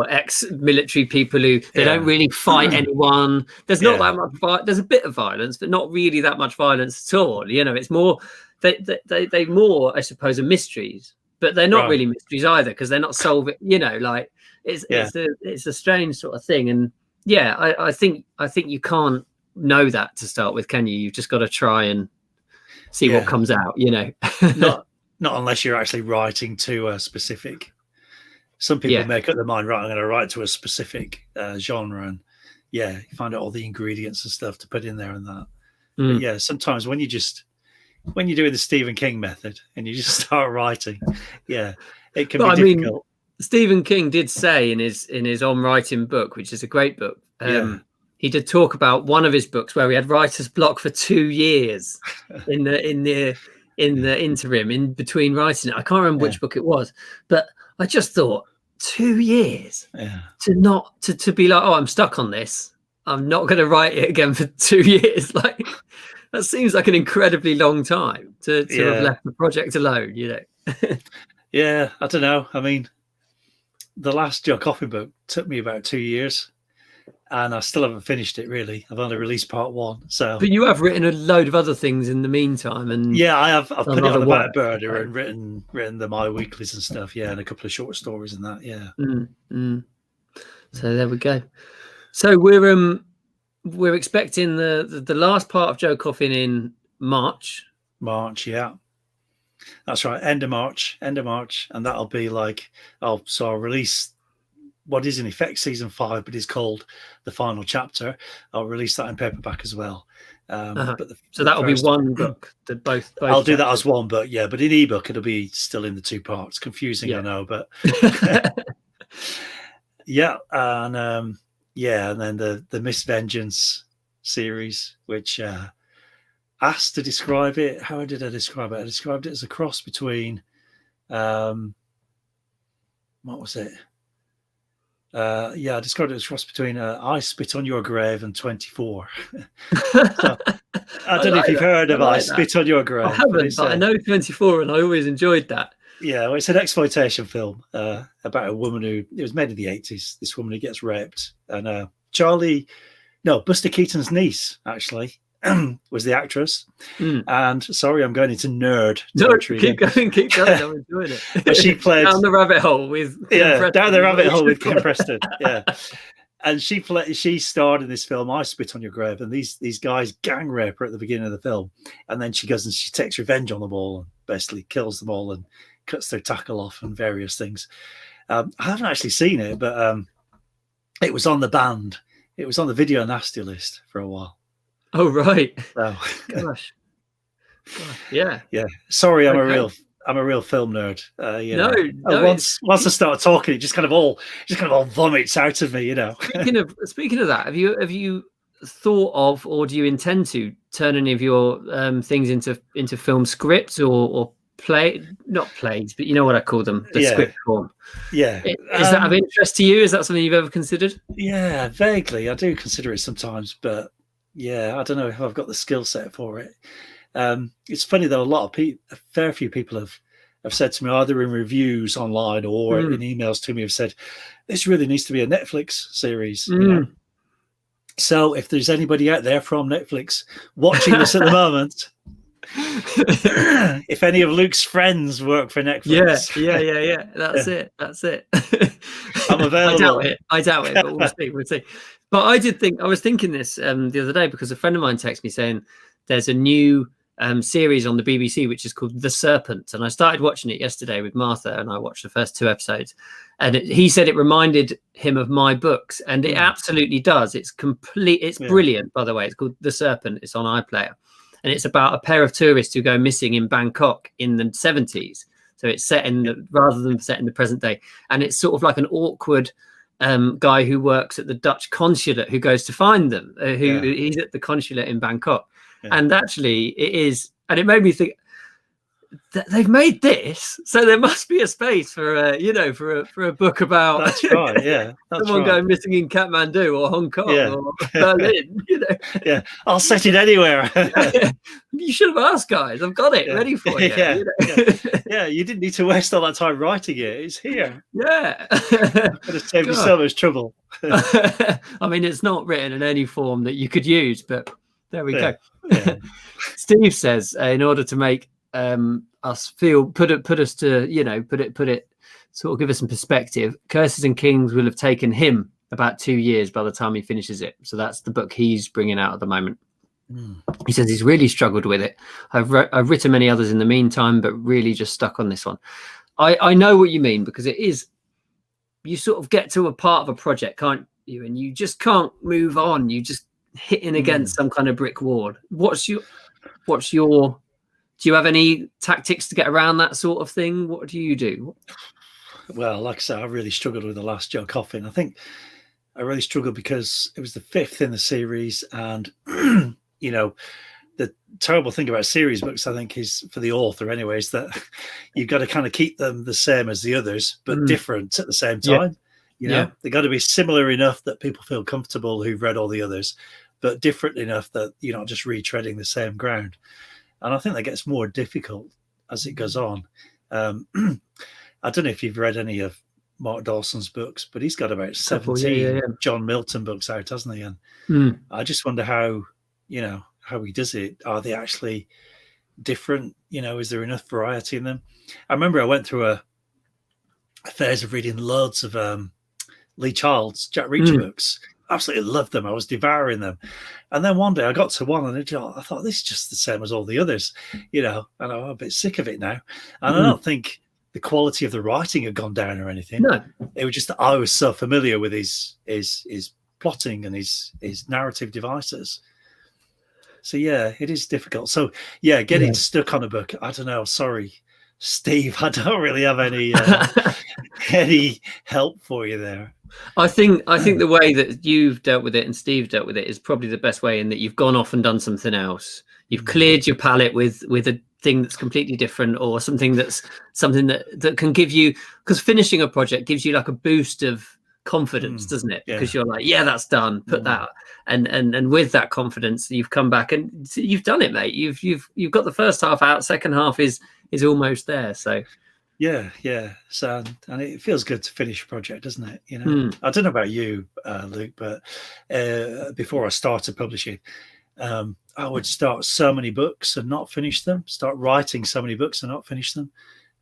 ex-military people who they don't really fight anyone. There's not that much. There's a bit of violence, but not really that much violence at all. It's more they more, I suppose, are mysteries. but they're not really mysteries either, because they're not solving. Like it's a strange sort of thing. And I think you can't know that to start with, can you? You've just got to try and see what comes out. Not unless you're actually writing to a specific. Some people make up their mind, right, I'm going to write to a specific genre, and you find out all the ingredients and stuff to put in there and that. But sometimes when you're doing the Stephen King method and you just start writing, it can be difficult. Stephen King did say in his On Writing book, which is a great book, he did talk about one of his books where he had writer's block for 2 years in the interim, in between writing it. I can't remember which book it was, but I just thought 2 years to be like, oh, I'm stuck on this. I'm not going to write it again for 2 years. Like, that seems like an incredibly long time to have left the project alone, Yeah, I don't know. I mean, the last Joe Coffin book took me about 2 years, and I still haven't finished it, really. I've only released part 1. So, but you have written a load of other things in the meantime, and I have. I've put it on the back burner and written the My Weeklies and stuff, and a couple of short stories and that, So there we go. So we're expecting the last part of Joe Coffin in March. That's right. End of March, and that'll be like, I'll release what is in effect season 5, but is called The Final Chapter. I'll release that in paperback as well. But so that'll be one book. Both I'll do that as one book, but in ebook it'll be still in the 2 parts. Confusing, I know, but and then the Miss Vengeance series, which asked to describe it. How did I describe it? I described it as a cross between what was it? I described it as a cross between I Spit on Your Grave and 24. So, I don't know if you've heard of I Spit on Your Grave. I haven't, but I know 24, and I always enjoyed that. Yeah, well, it's an exploitation film about a woman it was made in the 80s. This woman who gets raped, and Buster Keaton's niece actually was the actress. And sorry, I'm going into nerd territory. Keep going. I'm enjoying it. But she played down the rabbit hole with Ken Preston. And she starred in this film, I Spit on Your Grave, and these guys gang rape her at the beginning of the film, and then she goes and she takes revenge on them all and basically kills them all and cuts their tackle off and various things. I haven't actually seen it, but it was on the banned. It was on the video nasty list for a while. Oh right. So, gosh. Yeah. Sorry, I'm a real film nerd. Once I start talking, it just kind of all vomits out of me. Speaking of that, have you thought of, or do you intend to turn any of your things into film scripts or not plays, but you know what I call them, the script form? Is that of interest to you? Is that something you've ever considered? Yeah, vaguely. I do consider it sometimes, but I don't know if I've got the skill set for it. It's funny though, a fair few people have said to me, either in reviews online or in emails to me, have said this really needs to be a Netflix series. So if there's anybody out there from Netflix watching this at the moment, if any of Luke's friends work for Netflix, that's it. I'm available. I doubt it, but we'll see. But I was thinking this the other day, because a friend of mine texted me saying there's a new series on the BBC which is called The Serpent, and I started watching it yesterday with Martha, and I watched the first 2 episodes, and he said it reminded him of my books, and it absolutely does. It's brilliant, by the way. It's called The Serpent. It's on iPlayer, and it's about a pair of tourists who go missing in Bangkok in the 70s. So it's set rather than set in the present day, and it's sort of like an awkward guy who works at the Dutch consulate who goes to find them. He's at the consulate in Bangkok. And actually it is, and it made me think that they've made this, so there must be a space for a book about someone going missing in Kathmandu or Hong Kong or Berlin. I'll set it anywhere. You should have asked, guys. I've got it ready for you. You didn't need to waste all that time writing it. It's here. Could have saved you so much trouble. I mean, it's not written in any form that you could use, but there we go. Steve says, in order to make, I us feel, put us to, put it sort of give us some perspective. Curses and Kings will have taken him about 2 years by the time he finishes it. So that's the book he's bringing out at the moment. He says he's really struggled with it. I've written many others in the meantime, but really just stuck on this one. I know what you mean, because it is, you sort of get to a part of a project, can't you? And you just can't move on. You just hitting against some kind of brick wall. What's your, do you have any tactics to get around that sort of thing? What do you do? Well, like I said, I really struggled with The Last Joe Coffin. I think I really struggled because it was the 5th in the series, and the terrible thing about series books, I think, is for the author anyways, that you've got to kind of keep them the same as the others, but different at the same time. They've got to be similar enough that people feel comfortable who've read all the others, but different enough that you're not just retreading the same ground. And I think that gets more difficult as it goes on. I don't know if you've read any of Mark Dawson's books, but he's got about 17 John Milton books out, hasn't he? And I just wonder how he does it. Are they actually different? Is there enough variety in them? I remember I went through a phase of reading loads of Lee Child's Jack Reacher books. Absolutely loved them. I was devouring them. And then one day I got to one and I thought, this is just the same as all the others, and I'm a bit sick of it now. And I don't think the quality of the writing had gone down or anything. No, it was just that I was so familiar with his plotting and his narrative devices. So yeah, it is difficult. So yeah, getting stuck on a book, I don't know. Sorry, Steve, I don't really have any any help for you there. I think the way that you've dealt with it and Steve dealt with it is probably the best way, in that you've gone off and done something else. You've cleared your palette with a thing that's completely different, or something that can give you, because finishing a project gives you like a boost of confidence, doesn't it? Because you're like, that's done, put that, and with that confidence you've come back and you've done it, mate. You've got the first half out, second half is almost there. So so, and it feels good to finish a project, doesn't it? I don't know about you, Luke, but before I started publishing, I would start so many books and not finish them, start writing so many books and not finish them,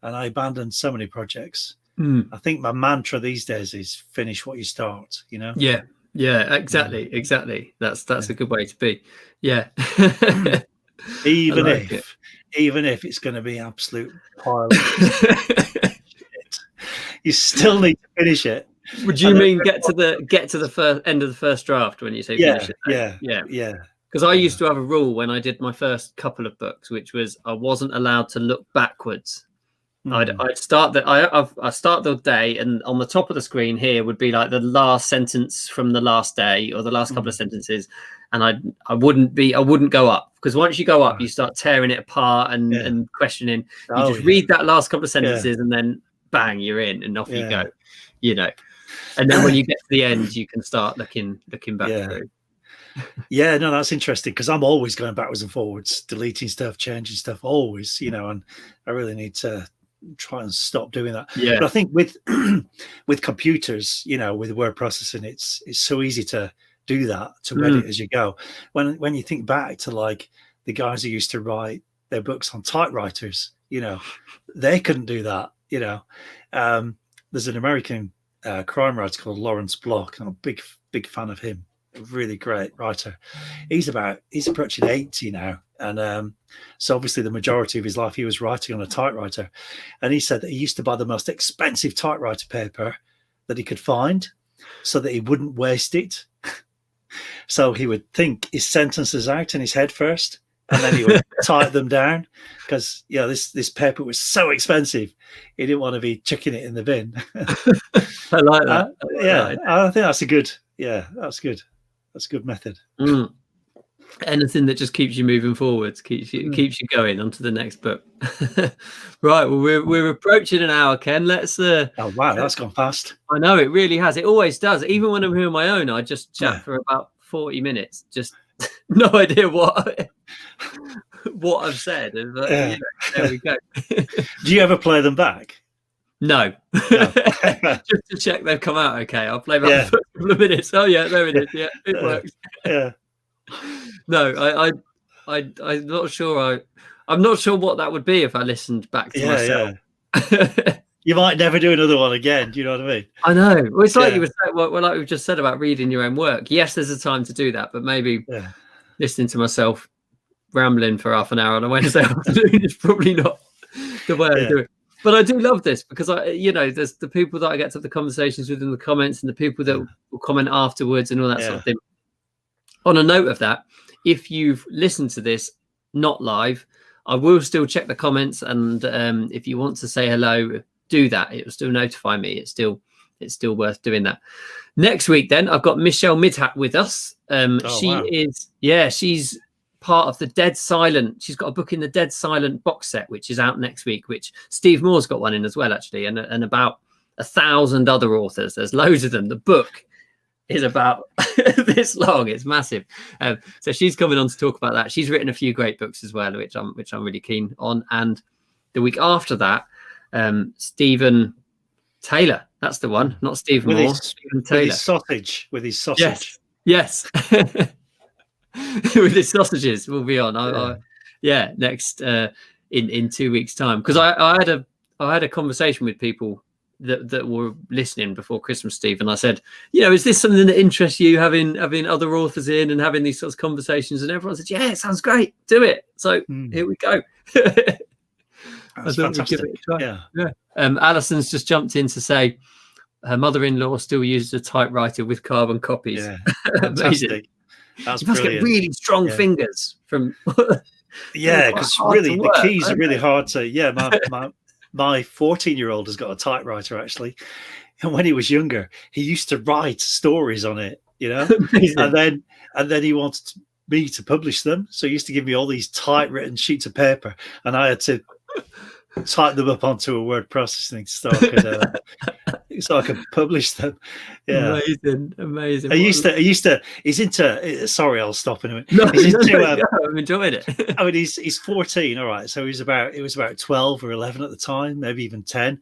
and I abandoned so many projects. I think my mantra these days is finish what you start, exactly. That's a good way to be. Even if it's going to be absolute pile of shit, you still need to finish it. Would you mean get to the first end of the first draft when you say finish it? Yeah. Because I used to have a rule when I did my first couple of books, which was I wasn't allowed to look backwards. I'd start I start the day, and on the top of the screen here would be like the last sentence from the last day, or the last couple of sentences, and I wouldn't go up, because once you go up, you start tearing it apart and questioning. You just read that last couple of sentences, and then bang, you're in, and off you go. And then when you get to the end, you can start looking back through. No, that's interesting, because I'm always going backwards and forwards, deleting stuff, changing stuff, always, and I really need to try and stop doing that. But I think with computers, with word processing, it's so easy to do that, to edit as you go. When you think back to like the guys who used to write their books on typewriters, they couldn't do that. There's an American crime writer called Lawrence Block. I'm a big fan of him. A really great writer. He's approaching 80 now, and so obviously the majority of his life he was writing on a typewriter. And he said that he used to buy the most expensive typewriter paper that he could find, so that he wouldn't waste it. So he would think his sentences out in his head first, and then he would type them down, because this paper was so expensive, he didn't want to be chucking it in the bin. I like that. I think that's a good. That's good. That's a good method. Anything that just keeps you moving forwards, keeps you going on to the next book. Right. Well, we're approaching an hour, Ken. Let's. Oh wow, that's gone fast. I know, it really has. It always does. Even when I'm here on my own, I just chat for about 40 minutes. Just no idea what I've said. But, there we go. Do you ever play them back? No. Just to check they've come out okay. I'll play back for a couple of minutes. Oh yeah, there it is. Yeah, it works. No, I'm not sure. I'm not sure what that would be if I listened back to myself. Yeah. You might never do another one again. Do you know what I mean? I know. Well, it's like you were saying, well, like we've just said about reading your own work. Yes, there's a time to do that, but maybe listening to myself rambling for half an hour on a Wednesday afternoon is probably not the way I do it. But I do love this because there's the people that I get to have the conversations with in the comments and the people that will comment afterwards and all that sort of thing. On a note of that, if you've listened to this not live, I will still check the comments, and if you want to say hello, do that. It will still notify me. It's still worth doing that. Next week, then I've got Michelle Midhat with us. She's part of the Dead Silent. She's got a book in the Dead Silent box set, which is out next week. Which Steve Moore's got one in as well, actually, and about 1,000 other authors. There's loads of them. The book is about this long. It's massive. So she's coming on to talk about that. She's written a few great books as well, which I'm really keen on. And the week after that, Stephen Taylor. That's the one, not Steve Moore. Stephen Taylor. With his sausage. Yes. With his sausages, we'll be on. Next in 2 weeks' time, because I had a conversation with people that were listening before Christmas, Steve, and I said, is this something that interests you, having other authors in and having these sorts of conversations? And everyone said, yeah, it sounds great, do it. So here we go. That's fantastic. Give it a try. Yeah. Alison's just jumped in to say her mother-in-law still uses a typewriter with carbon copies. Yeah, amazing. That's you must brilliant. get really strong fingers from. Because really the keys are really hard to. Yeah, my 14-year-old has got a typewriter actually, and when he was younger, he used to write stories on it. And then he wanted me to publish them, so he used to give me all these typewritten sheets of paper, and I had to type them up onto a word processing so I could publish them. Yeah, amazing. He's into. Sorry, I'll stop in a minute. No, I'm enjoying it. I mean, he's 14. All right, so it was about 12 or 11 at the time, maybe even 10,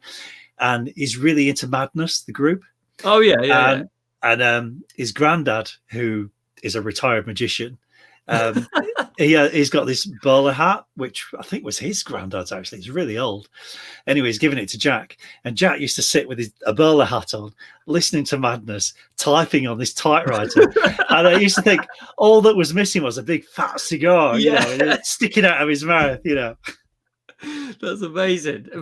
and he's really into Madness, the group. Oh yeah. And his granddad, who is a retired magician, he's got this bowler hat, which I think was his granddad's actually. It's really old. Anyway, he's given it to Jack, and Jack used to sit with a bowler hat on, listening to Madness, typing on this typewriter. And I used to think all that was missing was a big fat cigar, sticking out of his mouth. That's amazing. A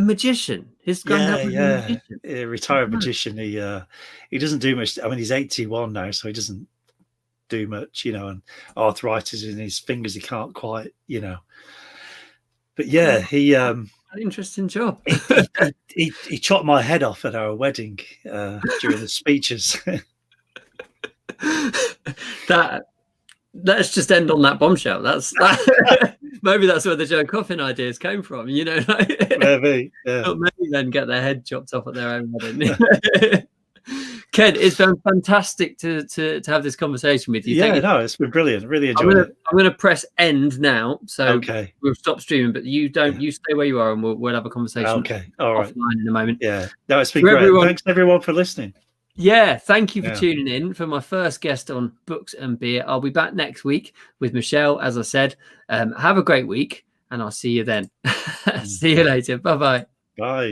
magician. His granddad was a magician. A retired magician. He doesn't do much. I mean, he's 81 now, so he doesn't do much, and arthritis in his fingers, he can't quite, but he an interesting job. he chopped my head off at our wedding during the speeches. Let's just end on that bombshell. Maybe that's where the Joe Coffin ideas came from, maybe then get their head chopped off at their own wedding. Ken, it's been fantastic to have this conversation with you. It's been brilliant. Really enjoyed it. I'm going to press end now, so okay, we'll stop streaming. But you don't. You stay where you are, and we'll have a conversation. Okay, all right. Offline in a moment. Yeah, no, it's been great. Thanks everyone for listening. Yeah, thank you for tuning in for my first guest on Books and Beer. I'll be back next week with Michelle, as I said. Have a great week, and I'll see you then. See you later. Bye-bye. Bye.